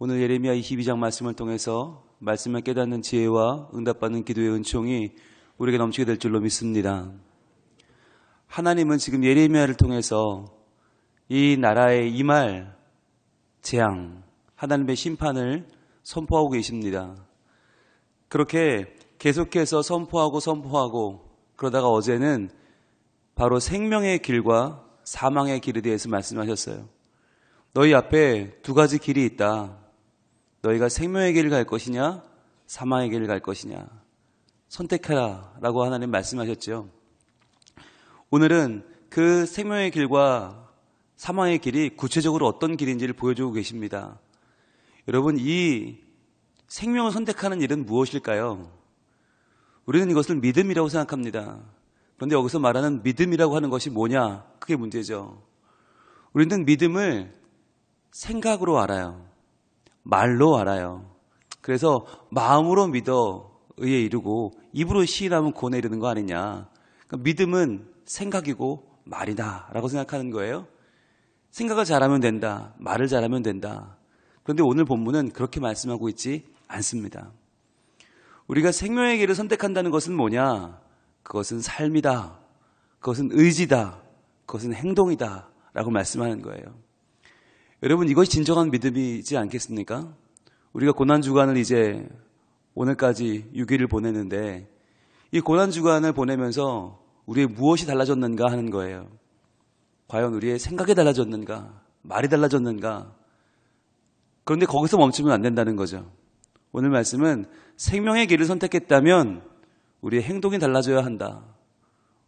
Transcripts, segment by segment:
오늘 예레미야 22장 말씀을 통해서 말씀을 깨닫는 지혜와 응답받는 기도의 은총이 우리에게 넘치게 될 줄로 믿습니다. 하나님은 지금 예레미야를 통해서 이 나라에 임할 재앙, 하나님의 심판을 선포하고 계십니다. 그렇게 계속해서 선포하고 그러다가 어제는 바로 생명의 길과 사망의 길에 대해서 말씀하셨어요. 너희 앞에 두 가지 길이 있다. 너희가 생명의 길을 갈 것이냐, 사망의 길을 갈 것이냐. 선택하라 라고 하나님 말씀하셨죠. 오늘은 그 생명의 길과 사망의 길이 구체적으로 어떤 길인지를 보여주고 계십니다. 여러분, 이 생명을 선택하는 일은 무엇일까요? 우리는 이것을 믿음이라고 생각합니다. 그런데 여기서 말하는 믿음이라고 하는 것이 뭐냐? 그게 문제죠. 우리는 믿음을 생각으로 알아요. 말로 알아요. 그래서 마음으로 믿어 의에 이르고 입으로 시인하면 구원에 이르는 거 아니냐. 그러니까 믿음은 생각이고 말이다 라고 생각하는 거예요. 생각을 잘하면 된다. 말을 잘하면 된다. 그런데 오늘 본문은 그렇게 말씀하고 있지 않습니다. 우리가 생명의 길을 선택한다는 것은 뭐냐? 그것은 삶이다. 그것은 의지다. 그것은 행동이다 라고 말씀하는 거예요. 여러분, 이것이 진정한 믿음이지 않겠습니까? 우리가 고난주간을 이제 오늘까지 6일을 보내는데 이 고난주간을 보내면서 우리의 무엇이 달라졌는가 하는 거예요. 과연 우리의 생각이 달라졌는가? 말이 달라졌는가? 그런데 거기서 멈추면 안 된다는 거죠. 오늘 말씀은 생명의 길을 선택했다면 우리의 행동이 달라져야 한다.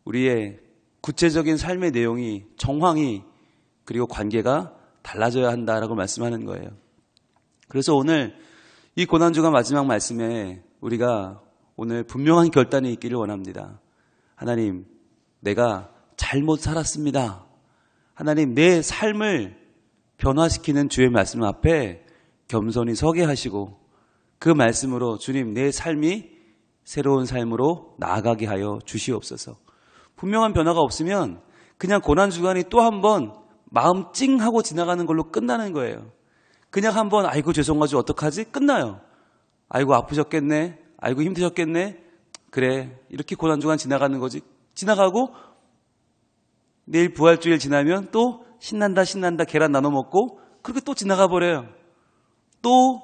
우리의 구체적인 삶의 내용이, 정황이, 그리고 관계가 달라져야 한다라고 말씀하는 거예요. 그래서 오늘 이 고난주간 마지막 말씀에 우리가 오늘 분명한 결단이 있기를 원합니다. 하나님, 내가 잘못 살았습니다. 하나님, 내 삶을 변화시키는 주의 말씀 앞에 겸손히 서게 하시고 그 말씀으로 주님, 내 삶이 새로운 삶으로 나아가게 하여 주시옵소서. 분명한 변화가 없으면 그냥 고난주간이 또 한 번 마음 찡하고 지나가는 걸로 끝나는 거예요. 그냥 한번 아이고 죄송하지 어떡하지? 끝나요. 아이고 아프셨겠네. 아이고 힘드셨겠네. 그래, 이렇게 고난주간 지나가는 거지. 지나가고 내일 부활주일 지나면 또 신난다 계란 나눠 먹고 그렇게 또 지나가 버려요. 또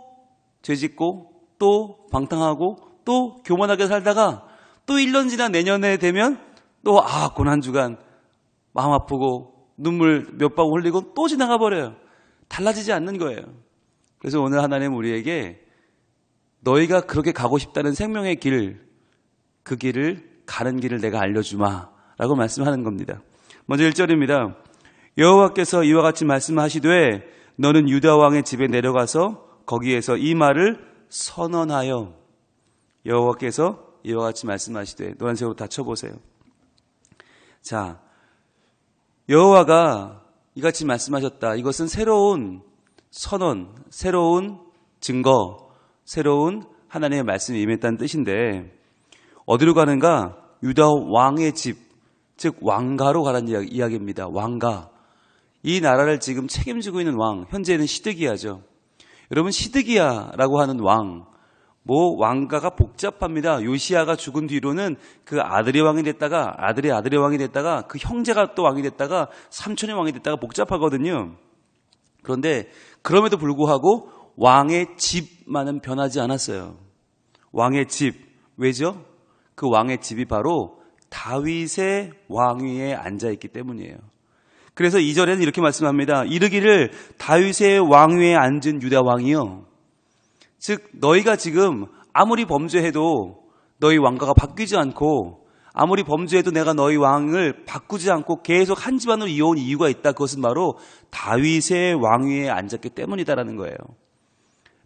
죄짓고 또 방탕하고 또 교만하게 살다가 또 1년 지나 내년에 되면 또 고난주간 마음 아프고 눈물 몇 방울 흘리고 또 지나가 버려요. 달라지지 않는 거예요. 그래서 오늘 하나님 우리에게 너희가 그렇게 가고 싶다는 생명의 길, 그 길을 가는 길을 내가 알려주마 라고 말씀하는 겁니다. 먼저 1절입니다. 여호와께서 이와 같이 말씀하시되 너는 유다 왕의 집에 내려가서 거기에서 이 말을 선언하여. 여호와께서 이와 같이 말씀하시되, 노란색으로 다 쳐보세요. 자, 여호와가 이같이 말씀하셨다. 이것은 새로운 선언, 새로운 증거, 새로운 하나님의 말씀이 임했다는 뜻인데 어디로 가는가? 유다 왕의 집, 즉 왕가로 가라는 이야기입니다. 왕가. 이 나라를 지금 책임지고 있는 왕, 현재는 시드기야죠. 여러분, 시드기야라고 하는 왕, 왕가가 복잡합니다. 요시야가 죽은 뒤로는 그 아들이 왕이 됐다가 아들의 아들이 왕이 됐다가 그 형제가 또 왕이 됐다가 삼촌이 왕이 됐다가 복잡하거든요. 그런데 그럼에도 불구하고 왕의 집만은 변하지 않았어요. 왕의 집, 왜죠? 그 왕의 집이 바로 다윗의 왕위에 앉아있기 때문이에요. 그래서 2절에는 이렇게 말씀합니다. 이르기를 다윗의 왕위에 앉은 유다 왕이요, 즉 너희가 지금 아무리 범죄해도 너희 왕가가 바뀌지 않고 아무리 범죄해도 내가 너희 왕을 바꾸지 않고 계속 한 집안으로 이어온 이유가 있다. 그것은 바로 다윗의 왕위에 앉았기 때문이다라는 거예요.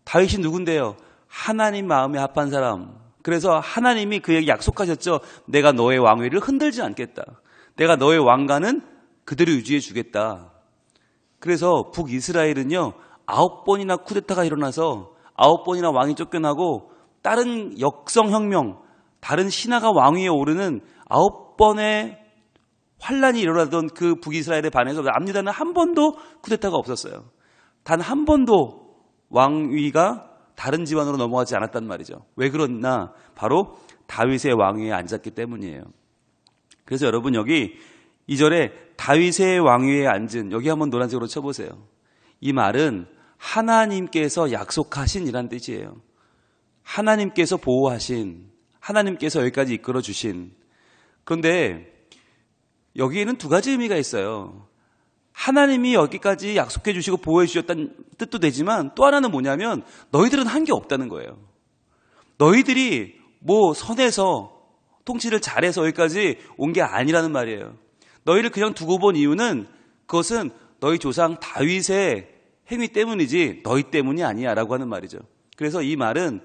다윗이 누군데요? 하나님 마음에 합한 사람. 그래서 하나님이 그에게 약속하셨죠. 내가 너의 왕위를 흔들지 않겠다. 내가 너의 왕가는 그대로 유지해 주겠다. 그래서 북이스라엘은요 9번이나 쿠데타가 일어나서 9번이나 왕이 쫓겨나고 다른 역성혁명, 다른 신하가 왕위에 오르는 9번의 환란이 일어나던 그 북이스라엘에 반해서 남유다는 한 번도 쿠데타가 없었어요. 단 한 번도 왕위가 다른 집안으로 넘어가지 않았단 말이죠. 왜 그러나 바로 다윗의 왕위에 앉았기 때문이에요. 그래서 여러분 여기 2절에 다윗의 왕위에 앉은, 여기 한번 노란색으로 쳐보세요. 이 말은 하나님께서 약속하신이란 뜻이에요. 하나님께서 보호하신, 하나님께서 여기까지 이끌어 주신. 그런데 여기에는 두 가지 의미가 있어요. 하나님이 여기까지 약속해 주시고 보호해 주셨다는 뜻도 되지만 또 하나는 뭐냐면 너희들은 한 게 없다는 거예요. 너희들이 뭐 선해서 통치를 잘해서 여기까지 온 게 아니라는 말이에요. 너희를 그냥 두고 본 이유는 그것은 너희 조상 다윗의 행위 때문이지 너희 때문이 아니야 라고 하는 말이죠. 그래서 이 말은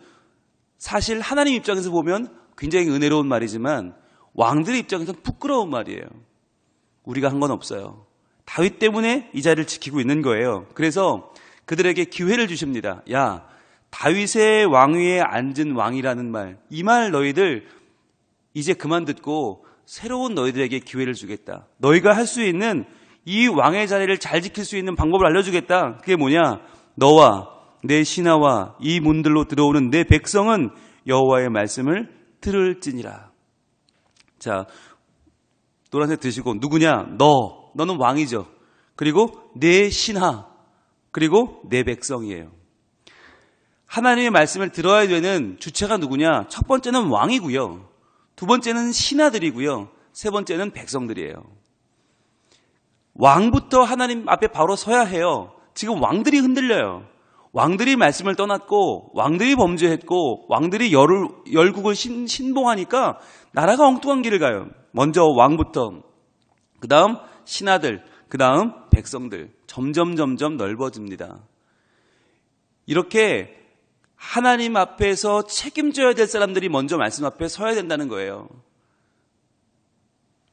사실 하나님 입장에서 보면 굉장히 은혜로운 말이지만 왕들의 입장에서는 부끄러운 말이에요. 우리가 한 건 없어요. 다윗 때문에 이 자리를 지키고 있는 거예요. 그래서 그들에게 기회를 주십니다. 야, 다윗의 왕위에 앉은 왕이라는 말, 이 말 너희들 이제 그만 듣고 새로운 너희들에게 기회를 주겠다. 너희가 할 수 있는 이 왕의 자리를 잘 지킬 수 있는 방법을 알려주겠다. 그게 뭐냐? 너와 내 신하와 이 문들로 들어오는 내 백성은 여호와의 말씀을 들을지니라. 자, 노란색 드시고 누구냐? 너는 왕이죠. 그리고 내 신하, 그리고 내 백성이에요. 하나님의 말씀을 들어야 되는 주체가 누구냐? 첫 번째는 왕이고요. 두 번째는 신하들이고요. 세 번째는 백성들이에요. 왕부터 하나님 앞에 바로 서야 해요. 지금 왕들이 흔들려요. 왕들이 말씀을 떠났고 왕들이 범죄했고 왕들이 열국을 신봉하니까 나라가 엉뚱한 길을 가요. 먼저 왕부터, 그 다음 신하들, 그 다음 백성들, 점점 넓어집니다. 이렇게 하나님 앞에서 책임져야 될 사람들이 먼저 말씀 앞에 서야 된다는 거예요.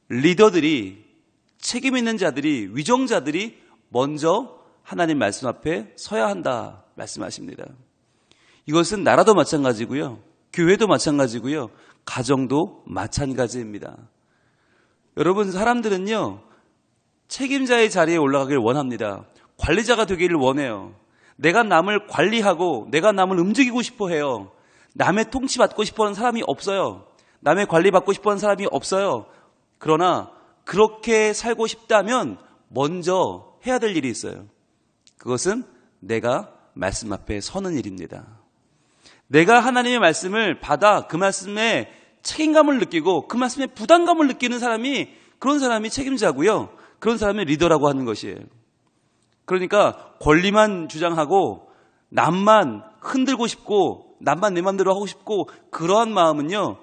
리더들이, 책임 있는 자들이, 위정자들이 먼저 하나님 말씀 앞에 서야 한다 말씀하십니다. 이것은 나라도 마찬가지고요. 교회도 마찬가지고요. 가정도 마찬가지입니다. 여러분, 사람들은요, 책임자의 자리에 올라가길 원합니다. 관리자가 되기를 원해요. 내가 남을 관리하고 내가 남을 움직이고 싶어 해요. 남의 통치받고 싶어 하는 사람이 없어요. 남의 관리받고 싶어 하는 사람이 없어요. 그러나 그렇게 살고 싶다면 먼저 해야 될 일이 있어요. 그것은 내가 말씀 앞에 서는 일입니다. 내가 하나님의 말씀을 받아 그 말씀에 책임감을 느끼고 그 말씀에 부담감을 느끼는 사람이, 그런 사람이 책임자고요. 그런 사람이 리더라고 하는 것이에요. 그러니까 권리만 주장하고 남만 흔들고 싶고 남만 내 마음대로 하고 싶고 그러한 마음은요,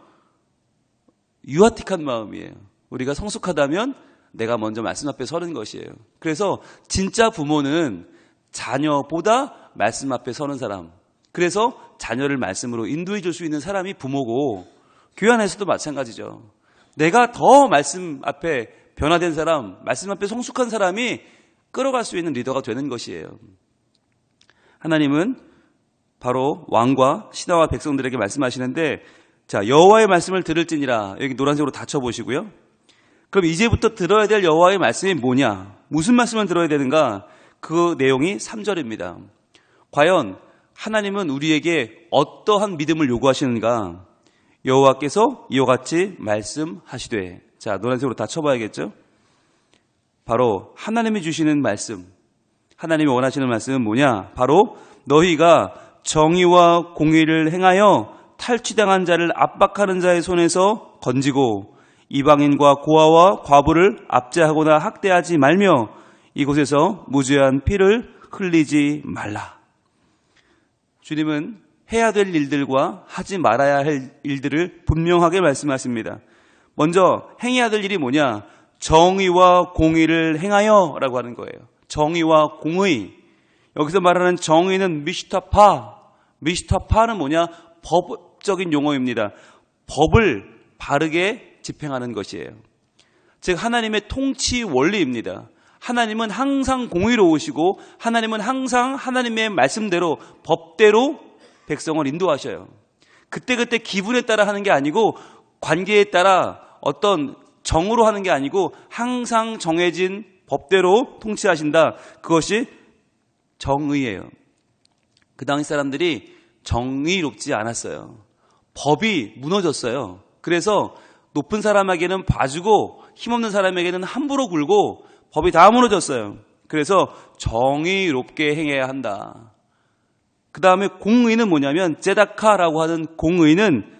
유아틱한 마음이에요. 우리가 성숙하다면 내가 먼저 말씀 앞에 서는 것이에요. 그래서 진짜 부모는 자녀보다 말씀 앞에 서는 사람, 그래서 자녀를 말씀으로 인도해 줄 수 있는 사람이 부모고, 교회 안에서도 마찬가지죠. 내가 더 말씀 앞에 변화된 사람, 말씀 앞에 성숙한 사람이 끌어갈 수 있는 리더가 되는 것이에요. 하나님은 바로 왕과 신하와 백성들에게 말씀하시는데, 자, 여호와의 말씀을 들을지니라, 여기 노란색으로 다 쳐보시고요. 그럼 이제부터 들어야 될 여호와의 말씀이 뭐냐? 무슨 말씀을 들어야 되는가? 그 내용이 3절입니다. 과연 하나님은 우리에게 어떠한 믿음을 요구하시는가? 여호와께서 이와 같이 말씀하시되, 자, 노란색으로 다 쳐봐야겠죠? 바로 하나님이 주시는 말씀, 하나님이 원하시는 말씀은 뭐냐? 바로 너희가 정의와 공의를 행하여 탈취당한 자를 압박하는 자의 손에서 건지고 이방인과 고아와 과부를 압제하거나 학대하지 말며 이곳에서 무죄한 피를 흘리지 말라. 주님은 해야 될 일들과 하지 말아야 할 일들을 분명하게 말씀하십니다. 먼저 행해야 될 일이 뭐냐? 정의와 공의를 행하여 라고 하는 거예요. 정의와 공의. 여기서 말하는 정의는 미슈타파는 뭐냐? 법적인 용어입니다. 법을 바르게 집행하는 것이에요. 즉 하나님의 통치 원리입니다. 하나님은 항상 공의로우시고 하나님은 항상 하나님의 말씀대로, 법대로 백성을 인도하셔요. 그때그때 기분에 따라 하는 게 아니고, 관계에 따라 어떤 정으로 하는 게 아니고 항상 정해진 법대로 통치하신다. 그것이 정의예요. 그 당시 사람들이 정의롭지 않았어요. 법이 무너졌어요. 그래서 높은 사람에게는 봐주고 힘없는 사람에게는 함부로 굴고 법이 다 무너졌어요. 그래서 정의롭게 행해야 한다. 그 다음에 공의는 뭐냐면 제다카라고 하는 공의는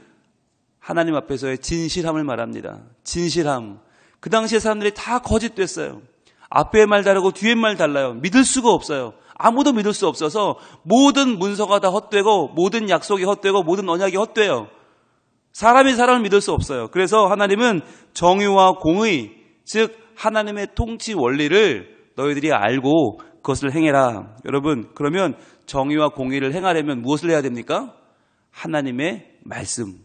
하나님 앞에서의 진실함을 말합니다. 진실함. 그 당시에 사람들이 다 거짓됐어요. 앞에 말 다르고 뒤에 말 달라요. 믿을 수가 없어요. 아무도 믿을 수 없어서 모든 문서가 다 헛되고 모든 약속이 헛되고 모든 언약이 헛돼요. 사람이 사람을 믿을 수 없어요. 그래서 하나님은 정의와 공의, 즉 하나님의 통치 원리를 너희들이 알고 그것을 행해라. 여러분, 그러면 정의와 공의를 행하려면 무엇을 해야 됩니까? 하나님의 말씀.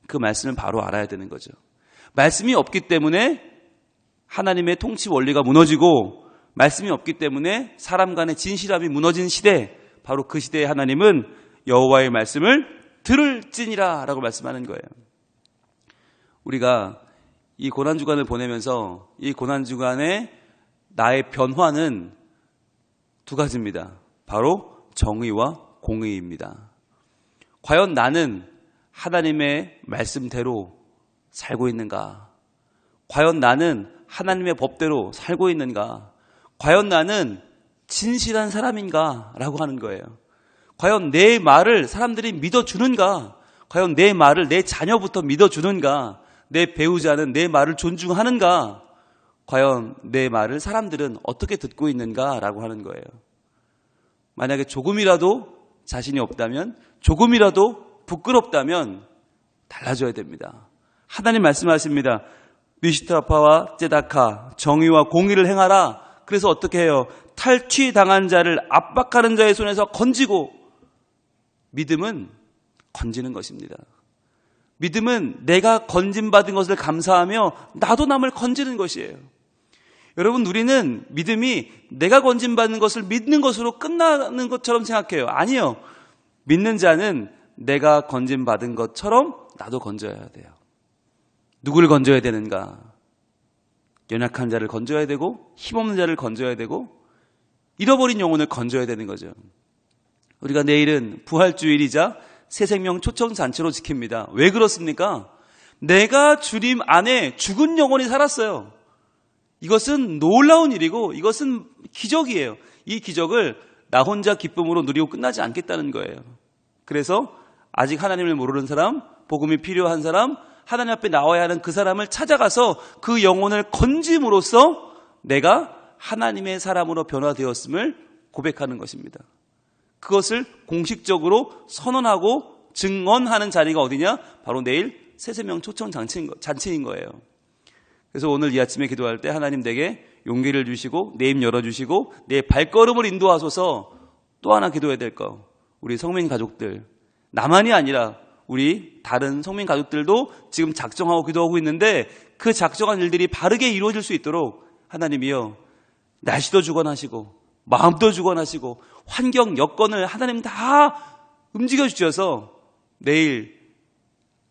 그 말씀을 바로 알아야 되는 거죠. 말씀이 없기 때문에 하나님의 통치 원리가 무너지고 말씀이 없기 때문에 사람 간의 진실함이 무너진 시대, 바로 그 시대에 하나님은 여호와의 말씀을 들을지니라 라고 말씀하는 거예요. 우리가 이 고난주간을 보내면서 이 고난주간의 나의 변화는 두 가지입니다. 바로 정의와 공의입니다. 과연 나는 하나님의 말씀대로 살고 있는가? 과연 나는 하나님의 법대로 살고 있는가? 과연 나는 진실한 사람인가? 라고 하는 거예요. 과연 내 말을 사람들이 믿어주는가? 과연 내 말을 내 자녀부터 믿어주는가? 내 배우자는 내 말을 존중하는가? 과연 내 말을 사람들은 어떻게 듣고 있는가? 라고 하는 거예요. 만약에 조금이라도 자신이 없다면, 조금이라도 부끄럽다면 달라져야 됩니다. 하나님 말씀하십니다. 미시트라파와 제다카, 정의와 공의를 행하라. 그래서 어떻게 해요? 탈취당한 자를 압박하는 자의 손에서 건지고, 믿음은 건지는 것입니다. 믿음은 내가 건짐받은 것을 감사하며 나도 남을 건지는 것이에요. 여러분, 우리는 믿음이 내가 건짐받는 것을 믿는 것으로 끝나는 것처럼 생각해요. 아니요. 믿는 자는 내가 건짐받은 것처럼 나도 건져야 돼요. 누구를 건져야 되는가? 연약한 자를 건져야 되고, 힘없는 자를 건져야 되고, 잃어버린 영혼을 건져야 되는 거죠. 우리가 내일은 부활주일이자 새생명 초청잔치로 지킵니다. 왜 그렇습니까? 내가 주님 안에 죽은 영혼이 살았어요. 이것은 놀라운 일이고 이것은 기적이에요. 이 기적을 나 혼자 기쁨으로 누리고 끝나지 않겠다는 거예요. 그래서 아직 하나님을 모르는 사람, 복음이 필요한 사람, 하나님 앞에 나와야 하는 그 사람을 찾아가서 그 영혼을 건짐으로써 내가 하나님의 사람으로 변화되었음을 고백하는 것입니다. 그것을 공식적으로 선언하고 증언하는 자리가 어디냐? 바로 내일 새생명 초청 잔치인 거예요. 그래서 오늘 이 아침에 기도할 때 하나님 내게 용기를 주시고 내 입 열어주시고 내 발걸음을 인도하소서. 또 하나 기도해야 될 거, 우리 성민 가족들, 나만이 아니라 우리 다른 성민 가족들도 지금 작정하고 기도하고 있는데 그 작정한 일들이 바르게 이루어질 수 있도록 하나님이여, 날씨도 주관하시고 마음도 주관하시고 환경 여건을 하나님 다 움직여 주셔서 내일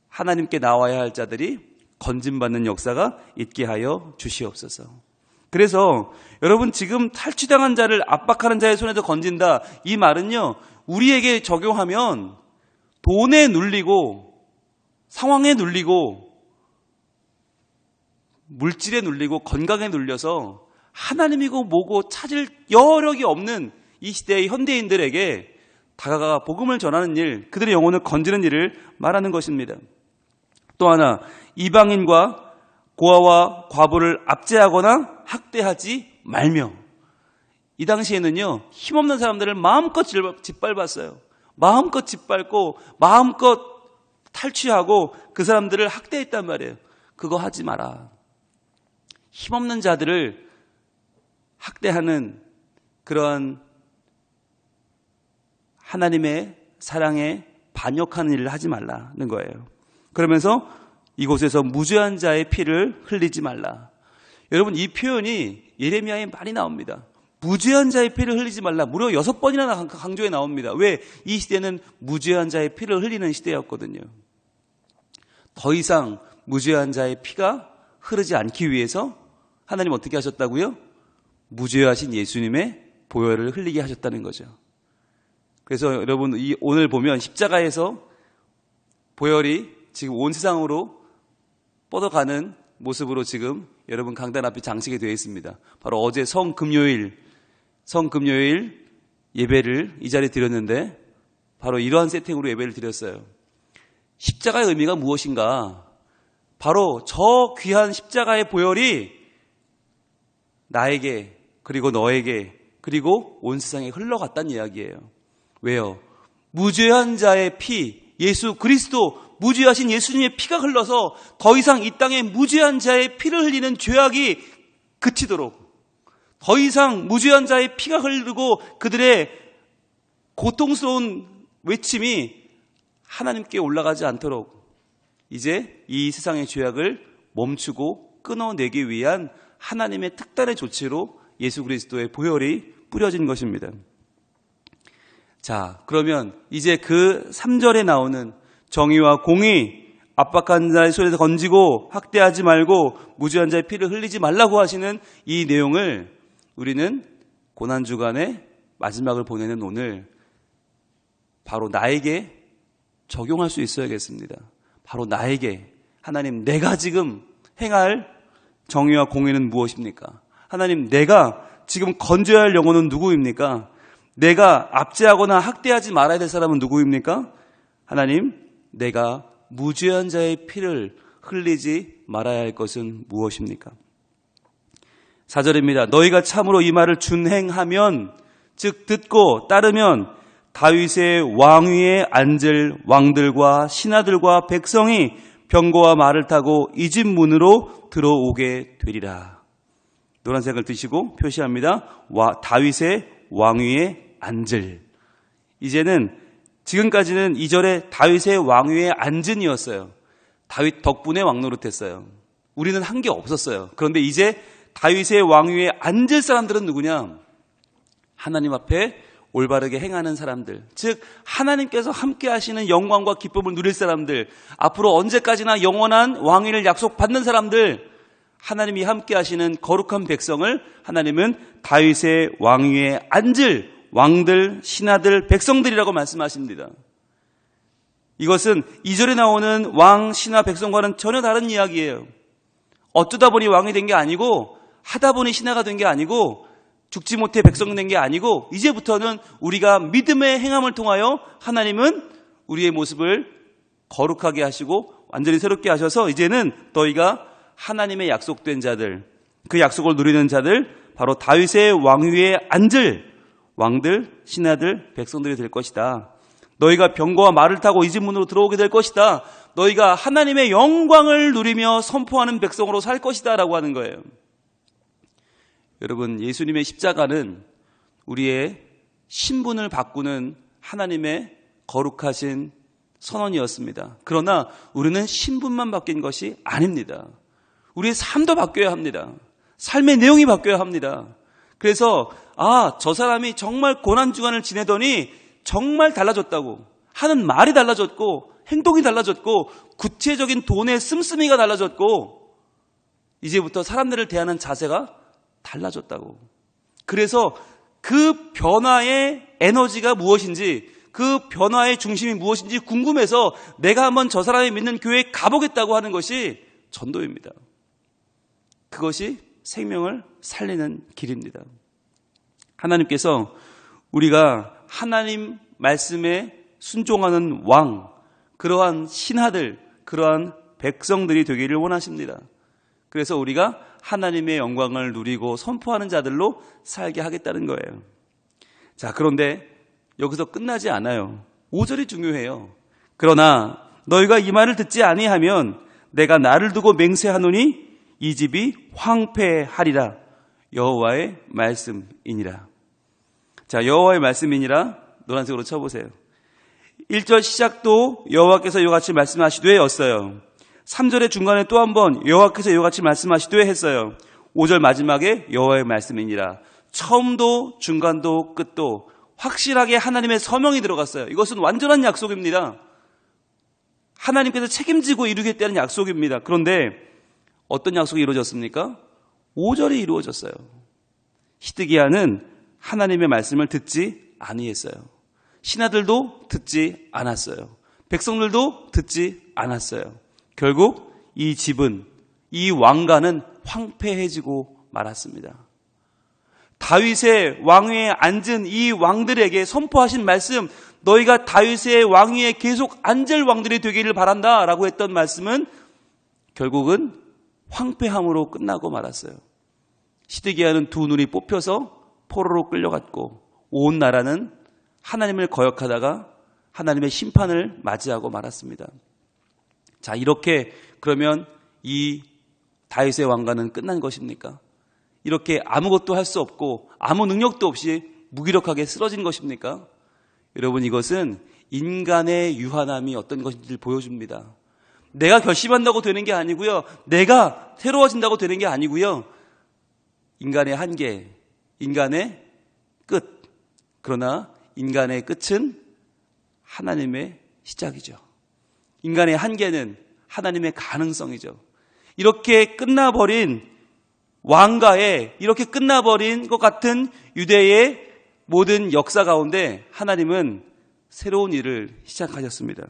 하나님께 나와야 할 자들이 건짐받는 역사가 있게 하여 주시옵소서. 그래서 여러분, 지금 탈취당한 자를 압박하는 자의 손에서 건진다, 이 말은요, 우리에게 적용하면 돈에 눌리고 상황에 눌리고 물질에 눌리고 건강에 눌려서 하나님이고 뭐고 찾을 여력이 없는 이 시대의 현대인들에게 다가가 복음을 전하는 일, 그들의 영혼을 건지는 일을 말하는 것입니다. 또 하나, 이방인과 고아와 과부를 압제하거나 학대하지 말며. 이 당시에는요, 힘없는 사람들을 마음껏 짓밟았어요. 마음껏 짓밟고 마음껏 탈취하고 그 사람들을 학대했단 말이에요. 그거 하지 마라. 힘없는 자들을 학대하는 그런 하나님의 사랑에 반역하는 일을 하지 말라는 거예요. 그러면서 이곳에서 무죄한 자의 피를 흘리지 말라. 여러분, 이 표현이 예레미야에 많이 나옵니다. 무죄한 자의 피를 흘리지 말라. 무려 6번이나 강조에 나옵니다. 왜? 이 시대는 무죄한 자의 피를 흘리는 시대였거든요. 더 이상 무죄한 자의 피가 흐르지 않기 위해서 하나님 어떻게 하셨다고요? 무죄하신 예수님의 보혈을 흘리게 하셨다는 거죠. 그래서 여러분 오늘 보면 십자가에서 보혈이 지금 온 세상으로 뻗어가는 모습으로 지금 여러분 강단 앞에 장식이 되어 있습니다. 바로 어제 성금요일 예배를 이 자리에 드렸는데 바로 이러한 세팅으로 예배를 드렸어요. 십자가의 의미가 무엇인가? 바로 저 귀한 십자가의 보혈이 나에게 그리고 너에게 그리고 온 세상에 흘러갔다는 이야기예요. 왜요? 무죄한 자의 피, 예수 그리스도 무죄하신 예수님의 피가 흘러서 더 이상 이 땅에 무죄한 자의 피를 흘리는 죄악이 그치도록, 더 이상 무죄한 자의 피가 흐르고 그들의 고통스러운 외침이 하나님께 올라가지 않도록 이제 이 세상의 죄악을 멈추고 끊어내기 위한 하나님의 특단의 조치로 예수 그리스도의 보혈이 뿌려진 것입니다. 자, 그러면 이제 그 3절에 나오는 정의와 공의, 압박한 자의 손에서 건지고 학대하지 말고 무죄한 자의 피를 흘리지 말라고 하시는 이 내용을 우리는 고난주간의 마지막을 보내는 오늘 바로 나에게 적용할 수 있어야겠습니다. 바로 나에게 하나님, 내가 지금 행할 정의와 공의는 무엇입니까? 하나님, 내가 지금 건져야 할 영혼은 누구입니까? 내가 압제하거나 학대하지 말아야 될 사람은 누구입니까? 하나님, 내가 무죄한 자의 피를 흘리지 말아야 할 것은 무엇입니까? 4절입니다. 너희가 참으로 이 말을 준행하면, 즉 듣고 따르면 다윗의 왕위에 앉을 왕들과 신하들과 백성이 병거와 말을 타고 이 집 문으로 들어오게 되리라. 노란색을 드시고 표시합니다. 다윗의 왕위에 앉을. 이제는 지금까지는 2절에 다윗의 왕위에 앉은이었어요. 다윗 덕분에 왕노릇했어요. 우리는 한 게 없었어요. 그런데 이제 다윗의 왕위에 앉을 사람들은 누구냐? 하나님 앞에 올바르게 행하는 사람들, 즉 하나님께서 함께 하시는 영광과 기쁨을 누릴 사람들, 앞으로 언제까지나 영원한 왕위를 약속받는 사람들, 하나님이 함께 하시는 거룩한 백성을 하나님은 다윗의 왕위에 앉을 왕들, 신하들, 백성들이라고 말씀하십니다. 이것은 2절에 나오는 왕, 신하, 백성과는 전혀 다른 이야기예요. 어쩌다 보니 왕이 된 게 아니고, 하다 보니 신하가 된 게 아니고, 죽지 못해 백성 된 게 아니고, 이제부터는 우리가 믿음의 행함을 통하여 하나님은 우리의 모습을 거룩하게 하시고 완전히 새롭게 하셔서 이제는 너희가 하나님의 약속된 자들, 그 약속을 누리는 자들, 바로 다윗의 왕위에 앉을 왕들, 신하들, 백성들이 될 것이다. 너희가 병거와 말을 타고 이 집 문으로 들어오게 될 것이다. 너희가 하나님의 영광을 누리며 선포하는 백성으로 살 것이다 라고 하는 거예요. 여러분, 예수님의 십자가는 우리의 신분을 바꾸는 하나님의 거룩하신 선언이었습니다. 그러나 우리는 신분만 바뀐 것이 아닙니다. 우리의 삶도 바뀌어야 합니다. 삶의 내용이 바뀌어야 합니다. 그래서 저 사람이 정말 고난주간을 지내더니 정말 달라졌다고 하는 말이 달라졌고 행동이 달라졌고 구체적인 돈의 씀씀이가 달라졌고 이제부터 사람들을 대하는 자세가 달라졌다고. 그래서 그 변화의 에너지가 무엇인지, 그 변화의 중심이 무엇인지 궁금해서 내가 한번 저 사람이 믿는 교회에 가보겠다고 하는 것이 전도입니다. 그것이 생명을 살리는 길입니다. 하나님께서 우리가 하나님 말씀에 순종하는 왕, 그러한 신하들, 그러한 백성들이 되기를 원하십니다. 그래서 우리가 하나님의 영광을 누리고 선포하는 자들로 살게 하겠다는 거예요. 자, 그런데 여기서 끝나지 않아요. 5절이 중요해요. 그러나 너희가 이 말을 듣지 아니하면 내가 나를 두고 맹세하노니 이 집이 황폐하리라. 여호와의 말씀이니라. 자, 여호와의 말씀이니라 노란색으로 쳐보세요. 1절 시작도 여호와께서 이와 같이 말씀하시되 였어요. 3절의 중간에 또 한 번 여호와께서 이와 같이 말씀하시되 했어요. 5절 마지막에 여호와의 말씀이니라. 처음도 중간도 끝도 확실하게 하나님의 서명이 들어갔어요. 이것은 완전한 약속입니다. 하나님께서 책임지고 이루겠다는 약속입니다. 그런데 어떤 약속이 이루어졌습니까? 5절이 이루어졌어요. 히드기야는 하나님의 말씀을 듣지 아니했어요. 신하들도 듣지 않았어요. 백성들도 듣지 않았어요. 결국 이 집은, 이 왕가는 황폐해지고 말았습니다. 다윗의 왕위에 앉은 이 왕들에게 선포하신 말씀, 너희가 다윗의 왕위에 계속 앉을 왕들이 되기를 바란다 라고 했던 말씀은 결국은 황폐함으로 끝나고 말았어요. 시드기야는 두 눈이 뽑혀서 포로로 끌려갔고 온 나라는 하나님을 거역하다가 하나님의 심판을 맞이하고 말았습니다. 자, 이렇게 그러면 이 다윗의 왕가는 끝난 것입니까? 이렇게 아무것도 할 수 없고 아무 능력도 없이 무기력하게 쓰러진 것입니까? 여러분, 이것은 인간의 유한함이 어떤 것인지를 보여줍니다. 내가 결심한다고 되는 게 아니고요. 내가 새로워진다고 되는 게 아니고요. 인간의 한계, 인간의 끝. 그러나 인간의 끝은 하나님의 시작이죠. 인간의 한계는 하나님의 가능성이죠. 이렇게 끝나버린 왕가에, 이렇게 끝나버린 것 같은 유대의 모든 역사 가운데 하나님은 새로운 일을 시작하셨습니다.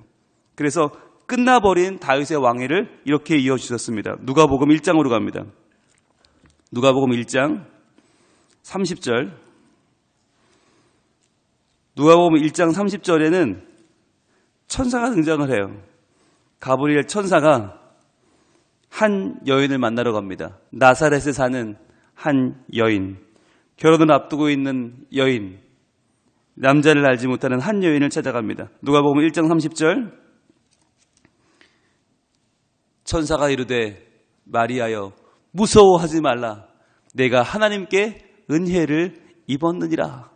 그래서 끝나버린 다윗의 왕위를 이렇게 이어주셨습니다. 누가복음 1장으로 갑니다. 누가복음 1장 30절. 누가복음 1장 30절에는 천사가 등장을 해요. 가브리엘 천사가 한 여인을 만나러 갑니다. 나사렛에 사는 한 여인, 결혼을 앞두고 있는 여인, 남자를 알지 못하는 한 여인을 찾아갑니다. 누가복음 1장 30절. 천사가 이르되 마리아여 무서워하지 말라. 내가 하나님께 은혜를 입었느니라.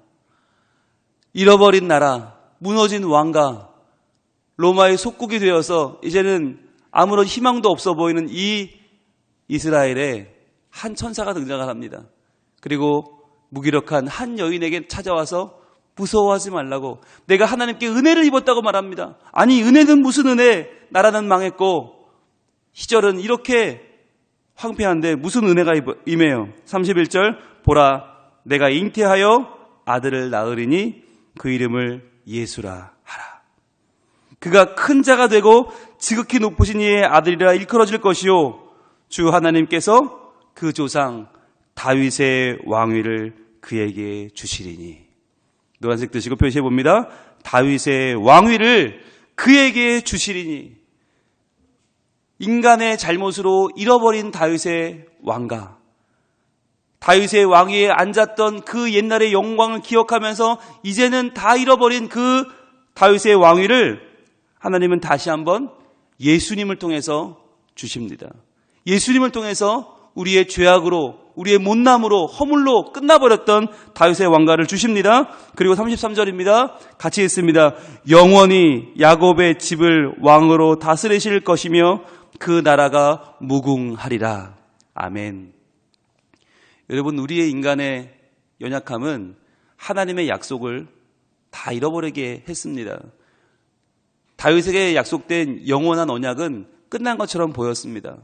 잃어버린 나라, 무너진 왕가, 로마의 속국이 되어서 이제는 아무런 희망도 없어 보이는 이 이스라엘에 한 천사가 등장을 합니다. 그리고 무기력한 한 여인에게 찾아와서 무서워하지 말라고, 내가 하나님께 은혜를 입었다고 말합니다. 아니, 은혜는 무슨 은혜? 나라는 망했고 시절은 이렇게 황폐한데 무슨 은혜가 임해요? 31절. 보라, 내가 잉태하여 아들을 낳으리니 그 이름을 예수라 하라. 그가 큰 자가 되고 지극히 높으신 이의 아들이라 일컬어질 것이요, 주 하나님께서 그 조상 다윗의 왕위를 그에게 주시리니. 노란색 드시고 표시해 봅니다. 다윗의 왕위를 그에게 주시리니. 인간의 잘못으로 잃어버린 다윗의 왕가, 다윗의 왕위에 앉았던 그 옛날의 영광을 기억하면서 이제는 다 잃어버린 그 다윗의 왕위를 하나님은 다시 한번 예수님을 통해서 주십니다. 예수님을 통해서 우리의 죄악으로, 우리의 못남으로, 허물로 끝나버렸던 다윗의 왕가를 주십니다. 그리고 33절입니다. 같이 읽습니다. 영원히 야곱의 집을 왕으로 다스리실 것이며 그 나라가 무궁하리라. 아멘. 여러분, 우리의 인간의 연약함은 하나님의 약속을 다 잃어버리게 했습니다. 다윗에게 약속된 영원한 언약은 끝난 것처럼 보였습니다.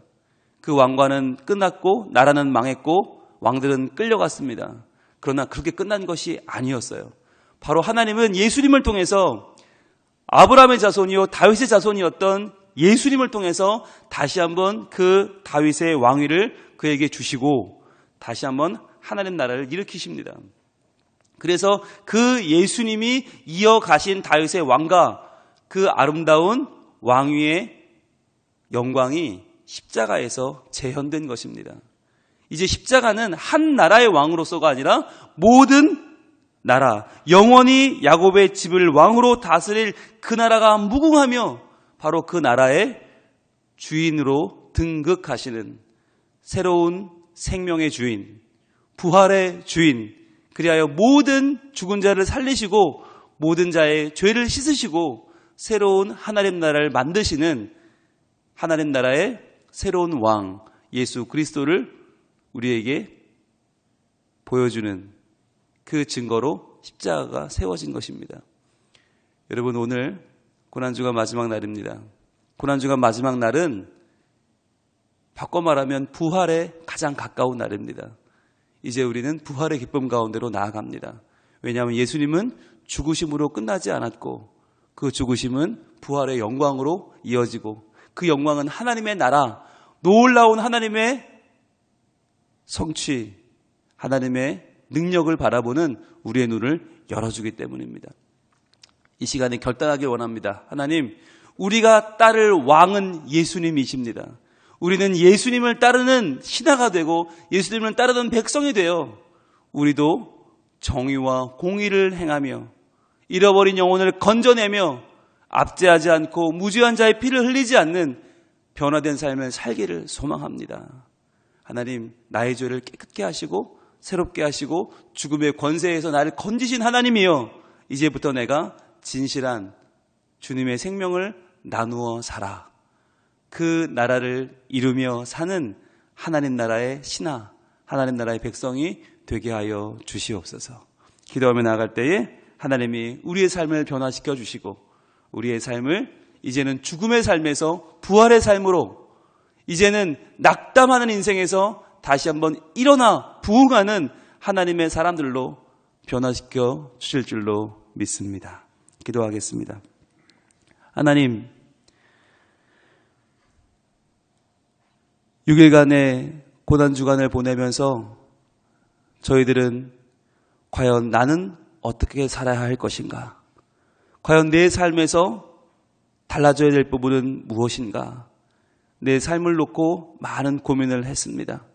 그 왕관은 끝났고 나라는 망했고 왕들은 끌려갔습니다. 그러나 그렇게 끝난 것이 아니었어요. 바로 하나님은 예수님을 통해서 아브라함의 자손이요 다윗의 자손이었던 예수님을 통해서 다시 한번 그 다윗의 왕위를 그에게 주시고 다시 한번 하나님 나라를 일으키십니다. 그래서 그 예수님이 이어가신 다윗의 왕가, 그 아름다운 왕위의 영광이 십자가에서 재현된 것입니다. 이제 십자가는 한 나라의 왕으로서가 아니라 모든 나라, 영원히 야곱의 집을 왕으로 다스릴 그 나라가 무궁하며 바로 그 나라의 주인으로 등극하시는 새로운 생명의 주인, 부활의 주인, 그리하여 모든 죽은 자를 살리시고 모든 자의 죄를 씻으시고 새로운 하나님 나라를 만드시는 하나님 나라의 새로운 왕 예수 그리스도를 우리에게 보여주는 그 증거로 십자가가 세워진 것입니다. 여러분, 오늘 고난주간 마지막 날입니다. 고난주간 마지막 날은 바꿔 말하면 부활에 가장 가까운 날입니다. 이제 우리는 부활의 기쁨 가운데로 나아갑니다. 왜냐하면 예수님은 죽으심으로 끝나지 않았고 그 죽으심은 부활의 영광으로 이어지고 그 영광은 하나님의 나라, 놀라운 하나님의 성취, 하나님의 능력을 바라보는 우리의 눈을 열어주기 때문입니다. 이 시간에 결단하길 원합니다. 하나님, 우리가 따를 왕은 예수님이십니다. 우리는 예수님을 따르는 신하가 되고 예수님을 따르는 백성이 되어 우리도 정의와 공의를 행하며 잃어버린 영혼을 건져내며 압제하지 않고 무죄한 자의 피를 흘리지 않는 변화된 삶을 살기를 소망합니다. 하나님, 나의 죄를 깨끗게 하시고 새롭게 하시고 죽음의 권세에서 나를 건지신 하나님이여, 이제부터 내가 진실한 주님의 생명을 나누어 살아 그 나라를 이루며 사는 하나님 나라의 신하, 하나님 나라의 백성이 되게 하여 주시옵소서. 기도하며 나아갈 때에 하나님이 우리의 삶을 변화시켜 주시고 우리의 삶을 이제는 죽음의 삶에서 부활의 삶으로, 이제는 낙담하는 인생에서 다시 한번 일어나 부흥하는 하나님의 사람들로 변화시켜 주실 줄로 믿습니다. 기도하겠습니다. 하나님, 6일간의 고난주간을 보내면서 저희들은 과연 나는 어떻게 살아야 할 것인가? 과연 내 삶에서 달라져야 될 부분은 무엇인가? 내 삶을 놓고 많은 고민을 했습니다.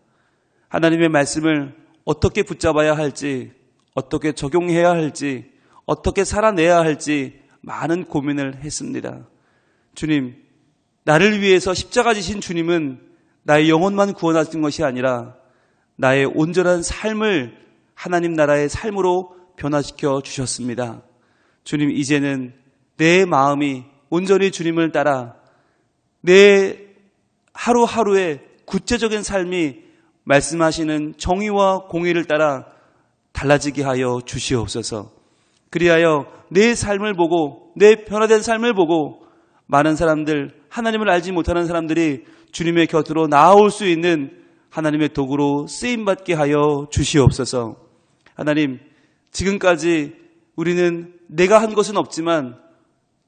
하나님의 말씀을 어떻게 붙잡아야 할지, 어떻게 적용해야 할지, 어떻게 살아내야 할지 많은 고민을 했습니다. 주님, 나를 위해서 십자가 지신 주님은 나의 영혼만 구원하신 것이 아니라 나의 온전한 삶을 하나님 나라의 삶으로 변화시켜 주셨습니다. 주님, 이제는 내 마음이 온전히 주님을 따라 내 하루하루의 구체적인 삶이 말씀하시는 정의와 공의를 따라 달라지게 하여 주시옵소서. 그리하여 내 삶을 보고, 내 변화된 삶을 보고 많은 사람들, 하나님을 알지 못하는 사람들이 주님의 곁으로 나아올 수 있는 하나님의 도구로 쓰임받게 하여 주시옵소서. 하나님, 지금까지 우리는 내가 한 것은 없지만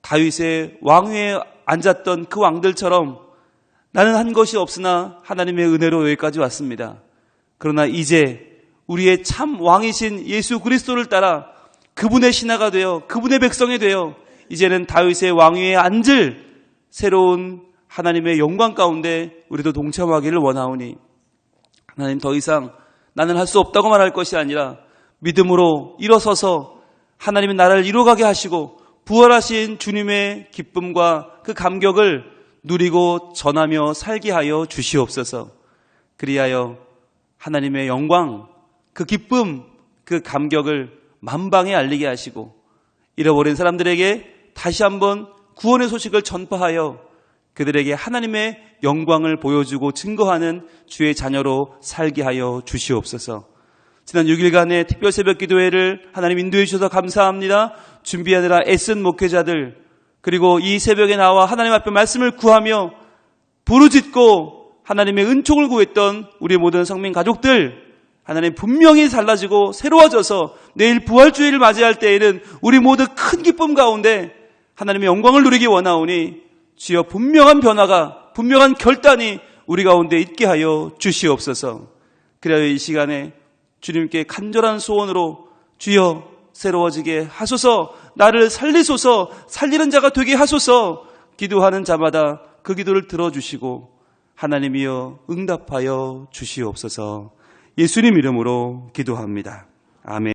다윗의 왕위에 앉았던 그 왕들처럼 나는 한 것이 없으나 하나님의 은혜로 여기까지 왔습니다. 그러나 이제 우리의 참 왕이신 예수 그리스도를 따라 그분의 신하가 되어 그분의 백성이 되어 이제는 다윗의 왕위에 앉을 새로운 하나님의 영광 가운데 우리도 동참하기를 원하오니, 하나님, 더 이상 나는 할 수 없다고 말할 것이 아니라 믿음으로 일어서서 하나님의 나라를 이루어가게 하시고 부활하신 주님의 기쁨과 그 감격을 누리고 전하며 살게 하여 주시옵소서. 그리하여 하나님의 영광, 그 기쁨, 그 감격을 만방에 알리게 하시고 잃어버린 사람들에게 다시 한번 구원의 소식을 전파하여 그들에게 하나님의 영광을 보여주고 증거하는 주의 자녀로 살게 하여 주시옵소서. 지난 6일간의 특별 새벽 기도회를 하나님 인도해 주셔서 감사합니다. 준비하느라 애쓴 목회자들, 그리고 이 새벽에 나와 하나님 앞에 말씀을 구하며 부르짖고 하나님의 은총을 구했던 우리 모든 성민 가족들, 하나님 분명히 달라지고 새로워져서 내일 부활주의를 맞이할 때에는 우리 모두 큰 기쁨 가운데 하나님의 영광을 누리기 원하오니 주여 분명한 변화가, 분명한 결단이 우리 가운데 있게 하여 주시옵소서. 그래야 이 시간에 주님께 간절한 소원으로 주여 새로워지게 하소서, 나를 살리소서, 살리는 자가 되게 하소서 기도하는 자마다 그 기도를 들어주시고 하나님이여 응답하여 주시옵소서. 예수님 이름으로 기도합니다. 아멘.